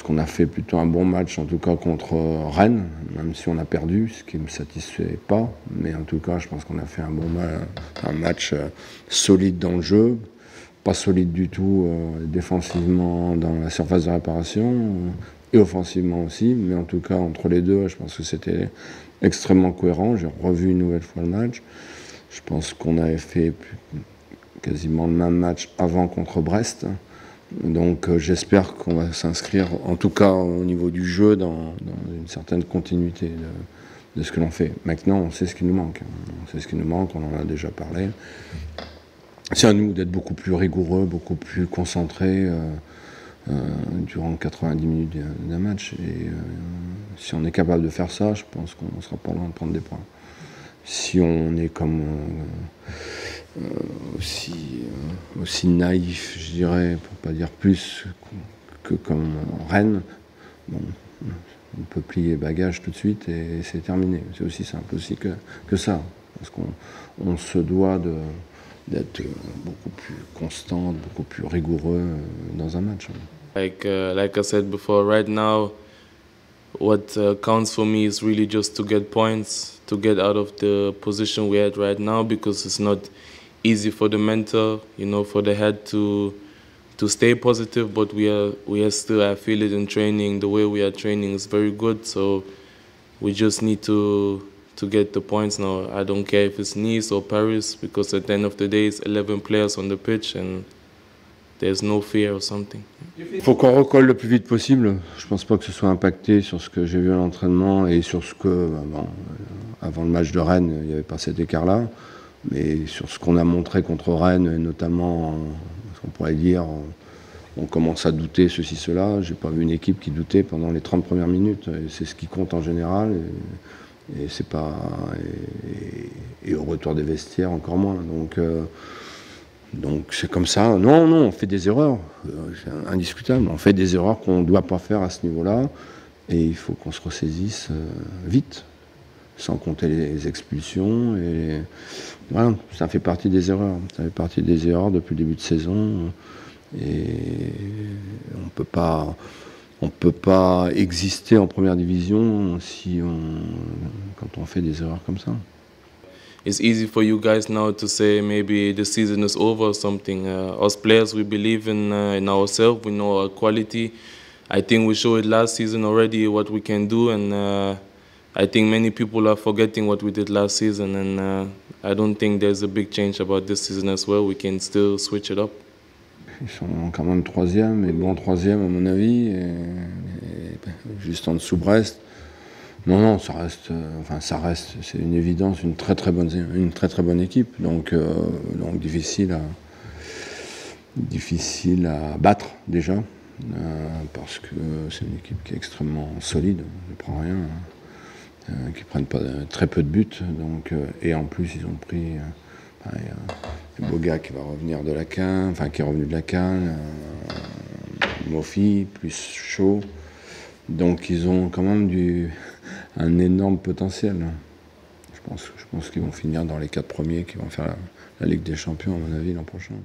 pense qu'on a fait plutôt un bon match, en tout cas contre Rennes, même si on a perdu, ce qui ne me satisfait pas. Mais en tout cas, je pense qu'on a fait un match solide dans le jeu, pas solide du tout défensivement dans la surface de réparation et offensivement aussi. Mais en tout cas, entre les deux, je pense que c'était extrêmement cohérent. J'ai revu une nouvelle fois le match. Je pense qu'on avait fait quasiment le même match avant contre Brest. Donc j'espère qu'on va s'inscrire, en tout cas au niveau du jeu, dans une certaine continuité de ce que l'on fait. Maintenant, on sait ce qui nous manque. On sait ce qui nous manque, on en a déjà parlé. C'est à nous d'être beaucoup plus rigoureux, beaucoup plus concentrés durant 90 minutes d'un match. Et si on est capable de faire ça, je pense qu'on ne sera pas loin de prendre des points. Si on est comme aussi naïf, je dirais, pour pas dire plus, que comme Rennes, bon, on peut plier bagages tout de suite et c'est terminé. C'est aussi simple aussi que ça, parce qu'on se doit d'être beaucoup plus constant, beaucoup plus rigoureux dans un match. Like I said before, right now, what counts for me is really just to get points, to get out of the position we're at right now, because it's not easy for the mental, for the head to stay positive. But we are still, I feel it in training. The way we are training is very good. So we just need to get the points now. I don't care if it's Nice or Paris, because at the end of the day, it's 11 players on the pitch and there's no fear or something. Il faut qu'on recolle le plus vite possible. Je ne pense pas que ce soit impacté sur ce que j'ai vu à l'entraînement et sur ce que, avant le match de Rennes, il n'y avait pas cet écart-là. Mais sur ce qu'on a montré contre Rennes, et notamment, ce qu'on pourrait dire, on commence à douter ceci, cela. Je n'ai pas vu une équipe qui doutait pendant les 30 premières minutes. Et c'est ce qui compte en général. Et c'est pas, et au retour des vestiaires, encore moins. Donc c'est comme ça. Non, on fait des erreurs, c'est indiscutable. On fait des erreurs qu'on ne doit pas faire à ce niveau-là, et il faut qu'on se ressaisisse vite, sans compter les expulsions. Et voilà, ça fait partie des erreurs. Ça fait partie des erreurs depuis le début de saison, et on peut pas exister en première division quand on fait des erreurs comme ça. It's easy for you guys now to say maybe the season is over or something. Us players, we believe in ourselves, we know our quality. I think we showed last season already what we can do, and I think many people are forgetting what we did last season, and I don't think there's a big change about this season as well. We can still switch it up. Ils sont quand même troisième, et bon troisième à mon avis, et juste en dessous Brest. Non, ça reste, c'est une évidence, une très très bonne équipe, donc difficile à battre déjà, parce que c'est une équipe qui est extrêmement solide, ne prend rien, qui prennent pas très peu de buts, donc et en plus ils ont pris Boga qui va revenir de la CAN, qui est revenu de la CAN, Mofi plus chaud, donc ils ont quand même un énorme potentiel. Je pense qu'ils vont finir dans les 4 premiers qui vont faire la Ligue des Champions, à mon avis, l'an prochain.